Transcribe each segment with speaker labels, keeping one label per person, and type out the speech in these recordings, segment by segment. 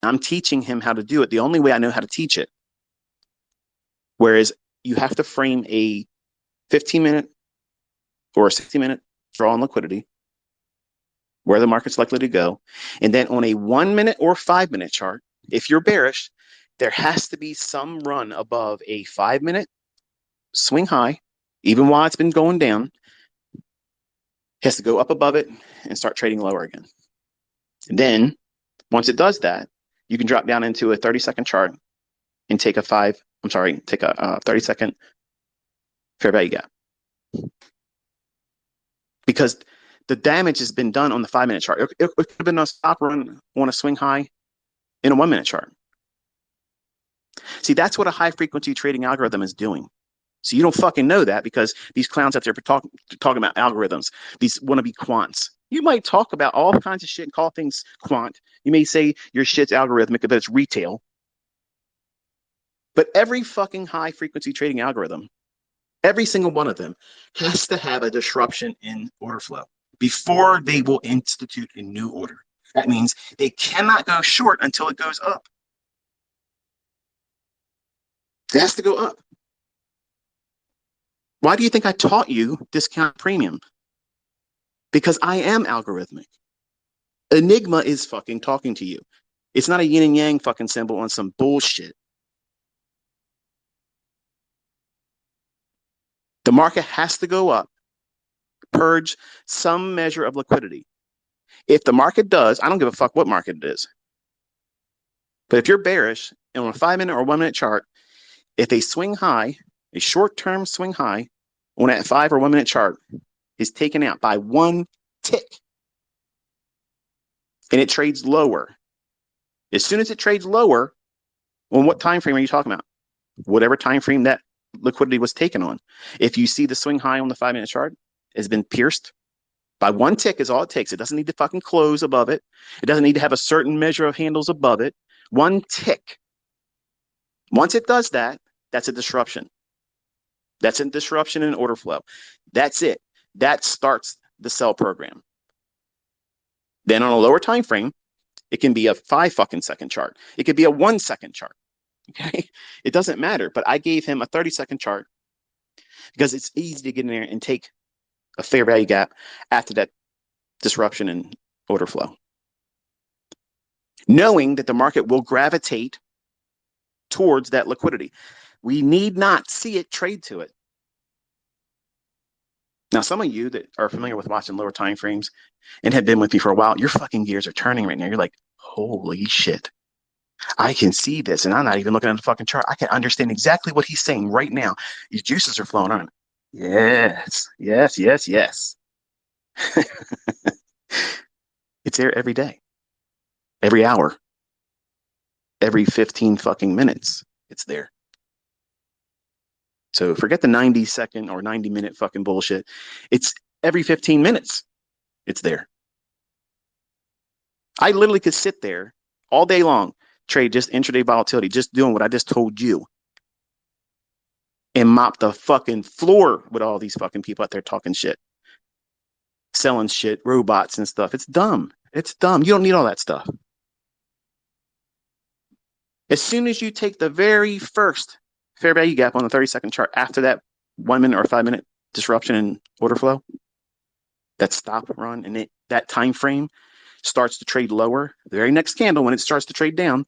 Speaker 1: I'm teaching him how to do it the only way I know how to teach it. Whereas you have to frame a 15-minute or a 60-minute draw on liquidity, where the market's likely to go. And then on a 1-minute or 5-minute chart, if you're bearish, there has to be some run above a 5-minute swing high, even while it's been going down. It has to go up above it and start trading lower again. And then once it does that, you can drop down into a 30-second chart and take a 30-second fair value gap. Because the damage has been done on the 5-minute chart. It could have been a stop run on a swing high in a 1-minute chart. See, that's what a high frequency trading algorithm is doing. So you don't fucking know that because these clowns out there talking about algorithms, these wannabe quants. You might talk about all kinds of shit and call things quant. You may say your shit's algorithmic, but it's retail. But every fucking high frequency trading algorithm, every single one of them, has to have a disruption in order flow before they will institute a new order. That means they cannot go short until it goes up. It has to go up. Why do you think I taught you discount premium? Because I am algorithmic. Enigma is fucking talking to you. It's not a yin and yang fucking symbol on some bullshit. The market has to go up, purge some measure of liquidity. If the market does, I don't give a fuck what market it is. But if you're bearish and on a 5-minute or 1-minute chart, if a swing high, a short-term swing high on that 5 or 1-minute chart is taken out by one tick and it trades lower, as soon as it trades lower, on what time frame are you talking about? Whatever time frame that liquidity was taken on. If you see the swing high on the 5-minute chart has been pierced by one tick is all it takes. It doesn't need to fucking close above it. It doesn't need to have a certain measure of handles above it. One tick. Once it does that, that's a disruption. That's a disruption in order flow. That's it. That starts the sell program. Then on a lower time frame, it can be a 5-second chart. It could be a 1-second chart. Okay, it doesn't matter. But I gave him a 30-second chart because it's easy to get in there and take a fair value gap after that disruption in order flow, knowing that the market will gravitate towards that liquidity. We need not see it trade to it. Now, some of you that are familiar with watching lower time frames and have been with me for a while, your fucking gears are turning right now. You're like, holy shit. I can see this, and I'm not even looking at the fucking chart. I can understand exactly what he's saying right now. His juices are flowing on. Yes, yes, yes, yes. It's there every day, every hour, every 15 fucking minutes. It's there. So forget the 90-second or 90-minute fucking bullshit. It's every 15 minutes. It's there. I literally could sit there all day long, trade just intraday volatility, just doing what I just told you, and mop the fucking floor with all these fucking people out there talking shit, selling shit, robots and stuff. It's dumb. It's dumb. You don't need all that stuff. As soon as you take the very first fair value gap on the 30-second chart after that 1-minute or 5-minute disruption in order flow, that stop run and that time frame starts to trade lower, the very next candle when it starts to trade down,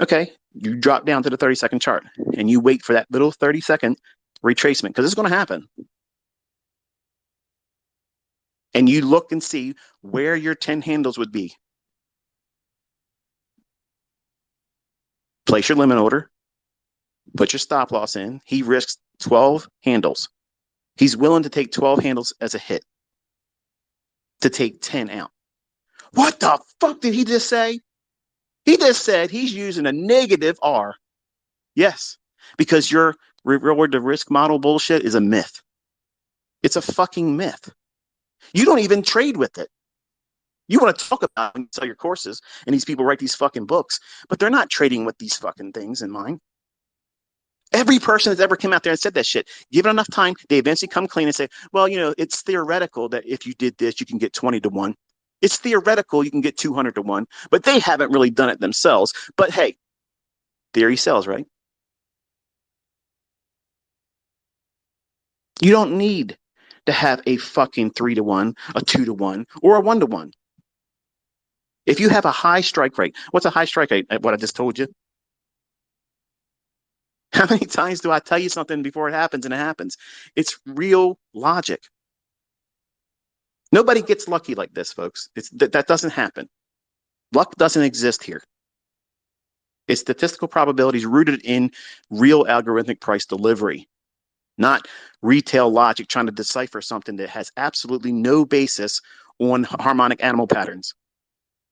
Speaker 1: okay, you drop down to the 30-second chart and you wait for that little 30-second retracement because it's going to happen. And you look and see where your 10 handles would be. Place your limit order, put your stop loss in. He risks 12 handles. He's willing to take 12 handles as a hit to take 10 out. What the fuck did he just say? He just said he's using a negative R. Yes, because your reward to risk model bullshit is a myth. It's a fucking myth. You don't even trade with it. You want to talk about and sell your courses, and these people write these fucking books, but they're not trading with these fucking things in mind. Every person that's ever come out there and said that shit, give it enough time, they eventually come clean and say, well, you know, it's theoretical that if you did this, you can get 20 to 1. It's theoretical you can get 200 to 1, but they haven't really done it themselves. But hey, theory sells, right? You don't need to have a fucking 3 to 1, a 2 to 1, or a 1 to 1. If you have a high strike rate, what's a high strike rate? What I just told you. How many times do I tell you something before it happens and it happens? It's real logic. Nobody gets lucky like this, folks. That doesn't happen. Luck doesn't exist here. It's statistical probabilities rooted in real algorithmic price delivery, not retail logic trying to decipher something that has absolutely no basis on harmonic animal patterns.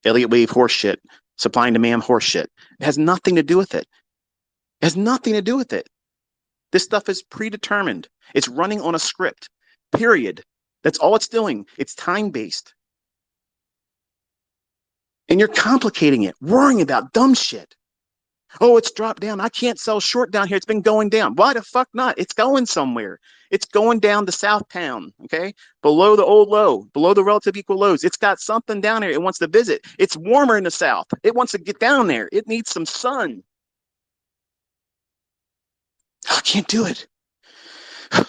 Speaker 1: Elliott wave horse shit, supply and demand horse shit. It has nothing to do with it. It has nothing to do with it. This stuff is predetermined. It's running on a script, period. That's all it's doing. It's time-based. And you're complicating it, worrying about dumb shit. Oh, it's dropped down. I can't sell short down here. It's been going down. Why the fuck not? It's going somewhere. It's going down to Southtown, okay? Below the old low, below the relative equal lows. It's got something down here it wants to visit. It's warmer in the south. It wants to get down there. It needs some sun. I can't do it. I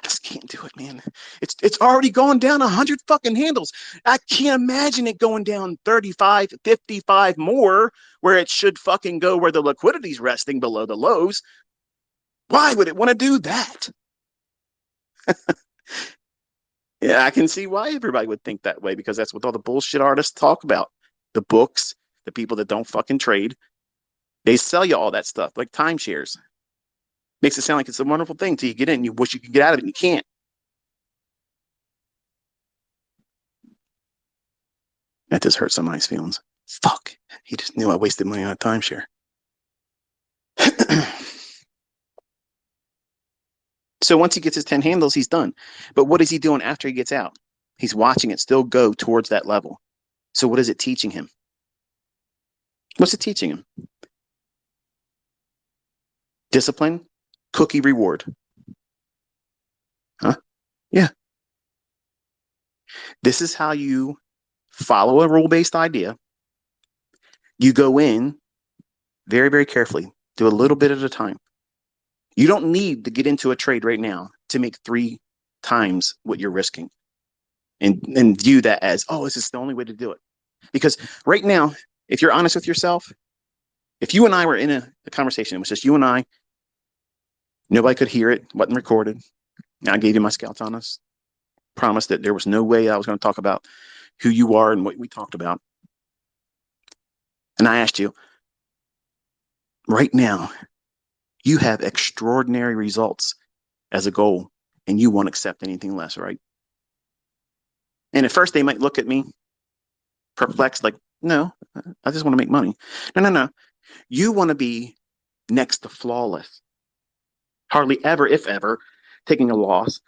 Speaker 1: just can't do it, man. It's already gone down 100 fucking handles. I can't imagine it going down 35, 55 more where it should fucking go where the liquidity's resting below the lows. Why would it want to do that? Yeah, I can see why everybody would think that way because that's what all the bullshit artists talk about. The books, the people that don't fucking trade, they sell you all that stuff like timeshares. Makes it sound like it's a wonderful thing until you get in and you wish you could get out of it and you can't. That just hurts somebody's feelings. Fuck. He just knew I wasted money on a timeshare. So once he gets his 10 handles, he's done. But what is he doing after he gets out? He's watching it still go towards that level. So what is it teaching him? What's it teaching him? Discipline, cookie reward. Huh? Yeah. This is how you follow a rule-based idea. You go in very, very carefully, do a little bit at a time. You don't need to get into a trade right now to make 3 times what you're risking and view that as, oh, this is the only way to do it. Because right now, if you're honest with yourself, if you and I were in a conversation, it was just you and I, nobody could hear it, wasn't recorded. I gave you my scouts on us, promised that there was no way I was going to talk about who you are and what we talked about. And I asked you, right now, you have extraordinary results as a goal, and you won't accept anything less, right? And at first, they might look at me perplexed, like, no, I just want to make money. No. You want to be next to flawless. Hardly ever, if ever, taking a loss,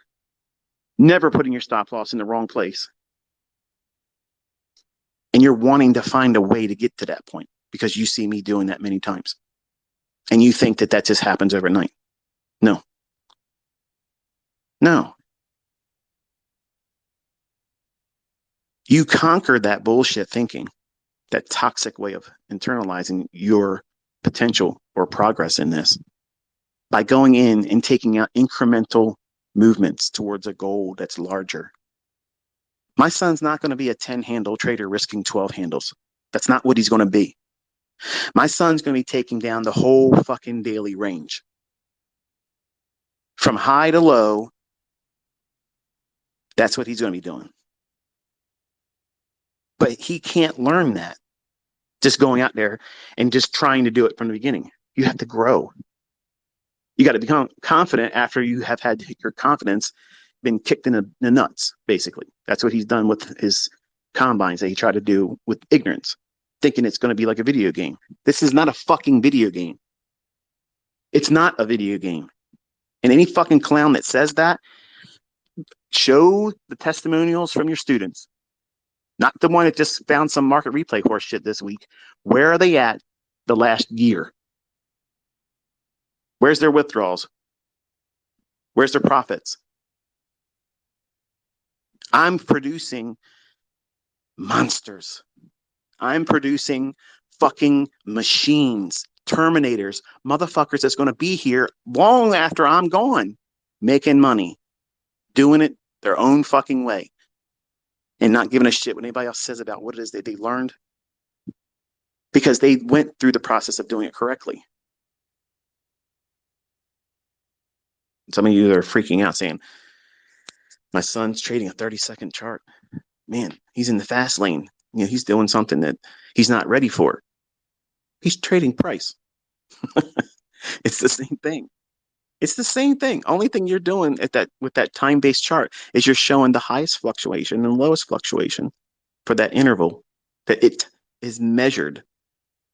Speaker 1: never putting your stop loss in the wrong place. And you're wanting to find a way to get to that point because you see me doing that many times. And you think that just happens overnight. No. You conquer that bullshit thinking, that toxic way of internalizing your potential or progress in this by going in and taking out incremental movements towards a goal that's larger. My son's not going to be a 10 handle trader risking 12 handles. That's not what he's going to be. My son's going to be taking down the whole fucking daily range from high to low. That's what he's going to be doing. But he can't learn that just going out there and just trying to do it from the beginning. You have to grow. You got to become confident after you have had your confidence been kicked in the nuts, basically. That's what he's done with his combines that he tried to do with ignorance, thinking it's going to be like a video game. This is not a fucking video game. It's not a video game. And any fucking clown that says that, show the testimonials from your students. Not the one that just found some market replay horse shit this week. Where are they at the last year? Where's their withdrawals? Where's their profits? I'm producing monsters. I'm producing fucking machines, Terminators, motherfuckers that's going to be here long after I'm gone, making money, doing it their own fucking way, and not giving a shit what anybody else says about what it is that they learned because they went through the process of doing it correctly. Some of you are freaking out saying, my son's trading a 30-second chart. Man, he's in the fast lane. You know, he's doing something that he's not ready for. He's trading price. It's the same thing. It's the same thing. Only thing you're doing at that with that time-based chart is you're showing the highest fluctuation and lowest fluctuation for that interval that it is measured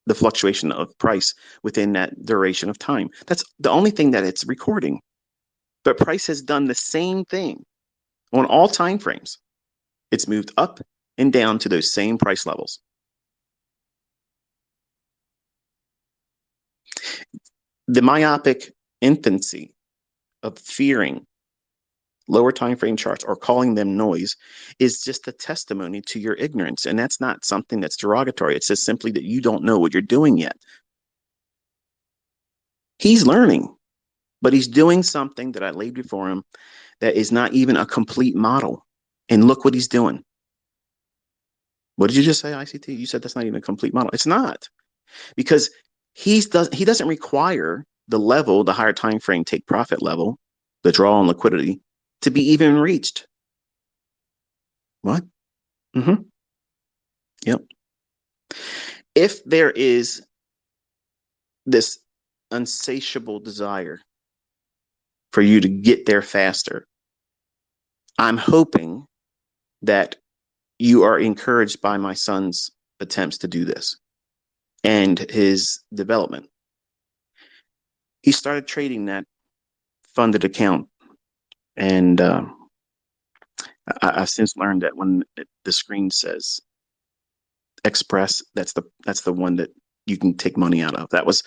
Speaker 1: the fluctuation of price within that duration of time. That's the only thing that it's recording. But price has done the same thing on all time frames. It's moved up and down to those same price levels. The myopic infancy of fearing lower time frame charts or calling them noise is just a testimony to your ignorance. And that's not something that's derogatory. It's just simply that you don't know what you're doing yet. He's learning, but he's doing something that I laid before him that is not even a complete model. And look what he's doing. What did you just say, ICT? You said that's not even a complete model. It's not, because he doesn't require the level, the higher time frame take profit level, the draw on liquidity, to be even reached. What? Mm-hmm. Yep. If there is this insatiable desire for you to get there faster, I'm hoping that you are encouraged by my son's attempts to do this and his development. He started trading that funded account, and I've since learned that when the screen says Express, that's the one that you can take money out of. That was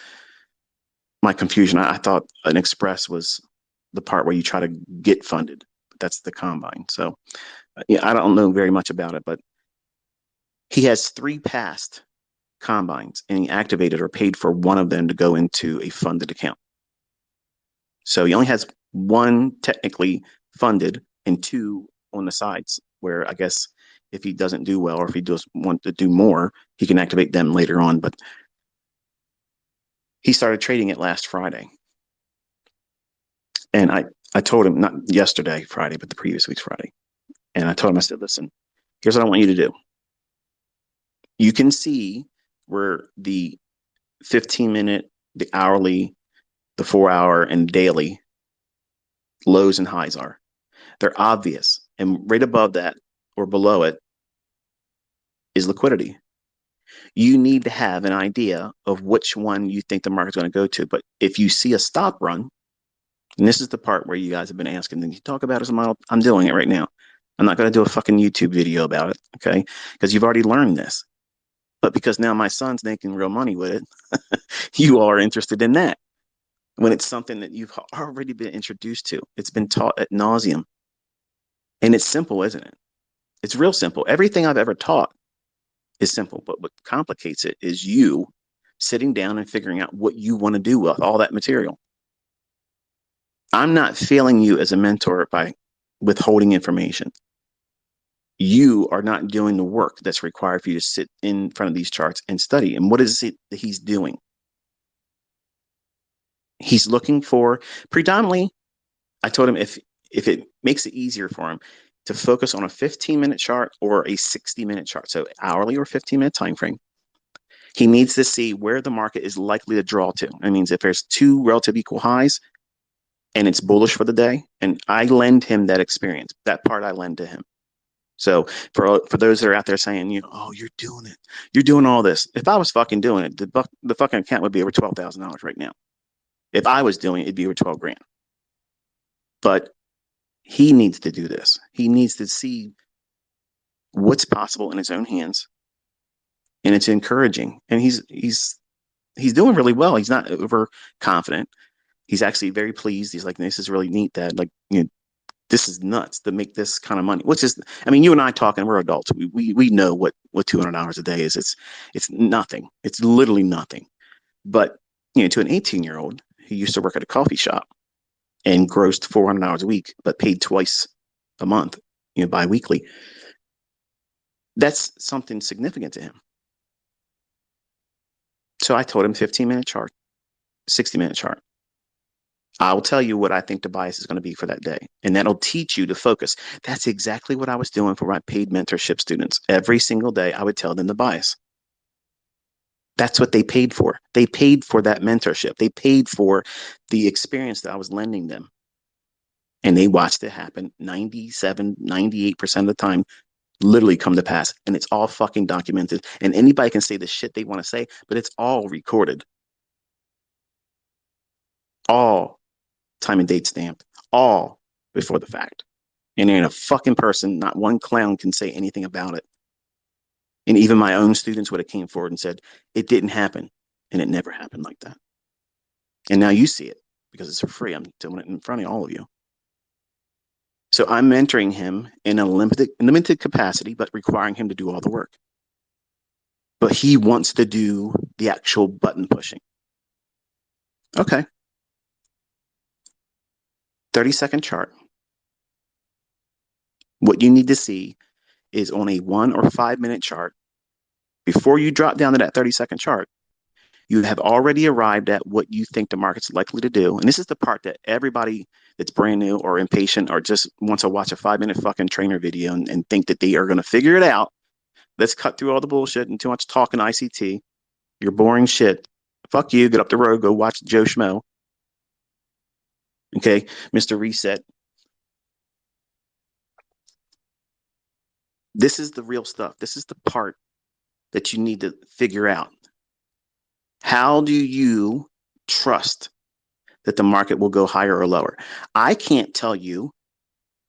Speaker 1: my confusion. I thought an Express was the part where you try to get funded. That's the combine. So yeah, I don't know very much about it, but he has 3 past combines, and he activated or paid for one of them to go into a funded account. So he only has 1 technically funded and 2 on the sides, where I guess if he doesn't do well, or if he does want to do more, he can activate them later on. But he started trading it last Friday. And I told him, not yesterday, Friday, but the previous week's Friday. And I told him, I said, listen, here's what I want you to do. You can see where the 15-minute, the hourly, the 4-hour, and daily lows and highs are. They're obvious. And right above that or below it is liquidity. You need to have an idea of which one you think the market's going to go to. But if you see a stop run, and this is the part where you guys have been asking, then you talk about it as a model. I'm doing it right now. I'm not going to do a fucking YouTube video about it, okay? Because you've already learned this. But because now my son's making real money with it, you all are interested in that. When it's something that you've already been introduced to, it's been taught ad nauseum. And it's simple, isn't it? It's real simple. Everything I've ever taught is simple. But what complicates it is you sitting down and figuring out what you want to do with all that material. I'm not failing you as a mentor by withholding information. You are not doing the work that's required for you to sit in front of these charts and study. And what is it that he's doing? He's looking for predominantly, I told him if it makes it easier for him to focus on a 15-minute chart or a 60-minute chart, so hourly or 15-minute time frame, he needs to see where the market is likely to draw to. That means if there's 2 relative equal highs and it's bullish for the day, and I lend him that experience. That part I lend to him. So for those that are out there saying, you know, oh, you're doing it, you're doing all this. If I was fucking doing it, the fucking account would be over $12,000 right now. If I was doing it, it'd be over 12 grand. But he needs to do this. He needs to see what's possible in his own hands, and it's encouraging. And he's doing really well. He's not overconfident. He's actually very pleased. He's like, this is really neat, Dad. Like, you know, This is nuts to make this kind of money. Which is, I mean, you and I talking, we're adults. We know what $200 a day is. It's nothing. It's literally nothing. But to an 18-year-old who used to work at a coffee shop and grossed $400 a week, but paid twice a month, biweekly, that's something significant to him. So I told him 15-minute chart, 60-minute chart. I'll tell you what I think the bias is going to be for that day. And that'll teach you to focus. That's exactly what I was doing for my paid mentorship students. Every single day, I would tell them the bias. That's what they paid for. They paid for that mentorship. They paid for the experience that I was lending them. And they watched it happen 97, 98% of the time, literally come to pass. And it's all fucking documented. And anybody can say the shit they want to say, but it's all recorded. All time and date stamped, all before the fact. And there ain't a fucking person, not one clown can say anything about it. And even my own students would have came forward and said, it didn't happen. And it never happened like that. And now you see it because it's for free. I'm doing it in front of all of you. So I'm mentoring him in a limited capacity, but requiring him to do all the work. But he wants to do the actual button pushing. Okay. 30-second chart. What you need to see is on a 1 or 5 minute chart, before you drop down to that 30-second chart, you have already arrived at what you think the market's likely to do. And this is the part that everybody that's brand new or impatient or just wants to watch a 5-minute fucking trainer video and think that they are going to figure it out. Let's cut through all the bullshit and too much talking ICT. You're boring shit. Fuck you. Get up the road. Go watch Joe Schmo. Okay, Mr. Reset. This is the real stuff. This is the part that you need to figure out. How do you trust that the market will go higher or lower? I can't tell you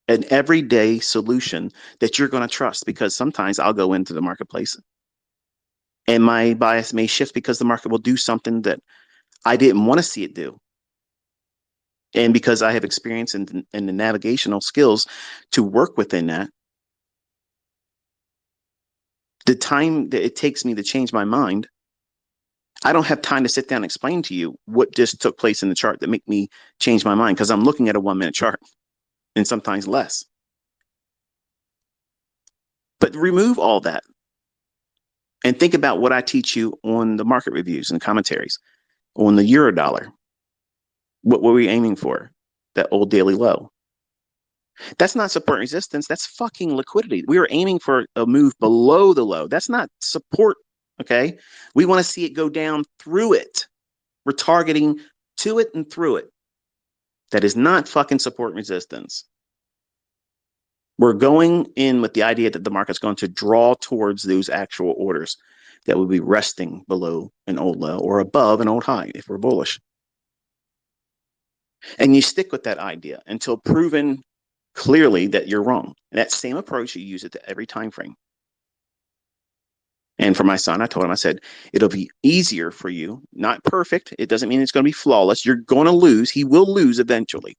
Speaker 1: an everyday solution that you're going to trust, because sometimes I'll go into the marketplace and my bias may shift because the market will do something that I didn't want to see it do. And because I have experience in the navigational skills to work within that, the time that it takes me to change my mind, I don't have time to sit down and explain to you what just took place in the chart that make me change my mind, because I'm looking at a 1 minute chart and sometimes less. But remove all that and think about what I teach you on the market reviews and commentaries on the euro dollar. What were we aiming for? That old daily low. That's not support resistance. That's fucking liquidity. We were aiming for a move below the low. That's not support. Okay. We want to see it go down through it. We're targeting to it and through it. That is not fucking support resistance. We're going in with the idea that the market's going to draw towards those actual orders that will be resting below an old low or above an old high if we're bullish. And you stick with that idea until proven clearly that you're wrong. And that same approach, you use it to every time frame. And for my son, I told him, I said, it'll be easier for you, not perfect. It doesn't mean it's going to be flawless. You're going to lose. He will lose eventually.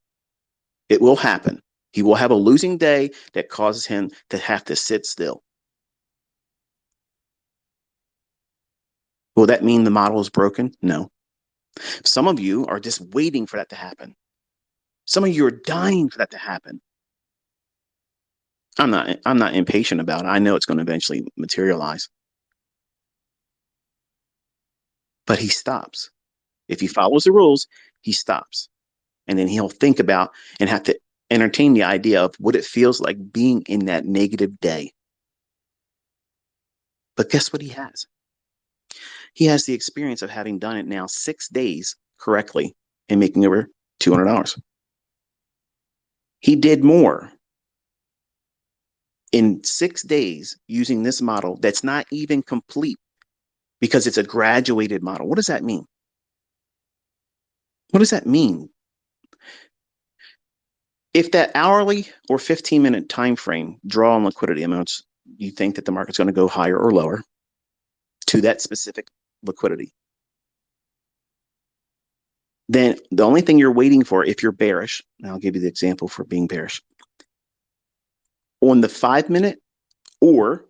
Speaker 1: It will happen. He will have a losing day that causes him to have to sit still. Will that mean the model is broken? No. Some of you are just waiting for that to happen. Some of you are dying for that to happen. I'm not impatient about it. I know it's going to eventually materialize. But he stops. If he follows the rules, he stops. And then he'll think about and have to entertain the idea of what it feels like being in that negative day. But guess what he has? He has the experience of having done it now 6 days correctly and making over $200. He did more in 6 days using this model that's not even complete because it's a graduated model. What does that mean? What does that mean? If that hourly or 15-minute time frame draw on liquidity amounts, you think that the market's going to go higher or lower to that specific liquidity, then the only thing you're waiting for, if you're bearish, and I'll give you the example for being bearish. On the 5 minute or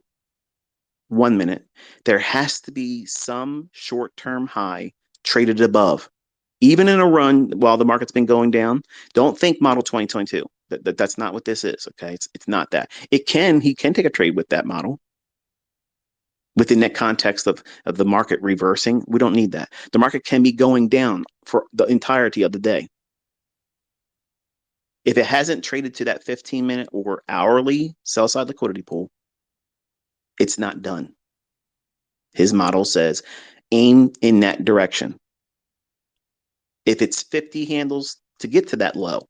Speaker 1: 1 minute, there has to be some short-term high traded above. Even in a run while the market's been going down, don't think model 2022. That's not what this is. Okay. It's not that. He can take a trade with that model within that context of the market reversing. We don't need that. The market can be going down for the entirety of the day. If it hasn't traded to that 15-minute or hourly sell side liquidity pool, it's not done. His model says aim in that direction. If it's 50 handles to get to that low,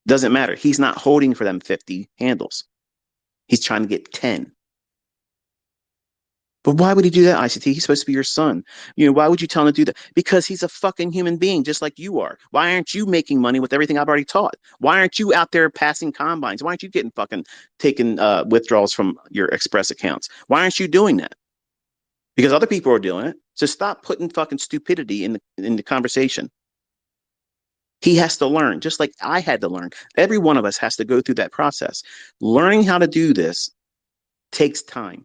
Speaker 1: doesn't matter. He's not holding for them 50 handles. He's trying to get 10. But why would he do that, ICT? He's supposed to be your son. Why would you tell him to do that? Because he's a fucking human being, just like you are. Why aren't you making money with everything I've already taught? Why aren't you out there passing combines? Why aren't you getting fucking taking withdrawals from your Express accounts? Why aren't you doing that? Because other people are doing it. So stop putting fucking stupidity in the conversation. He has to learn, just like I had to learn. Every one of us has to go through that process. Learning how to do this takes time.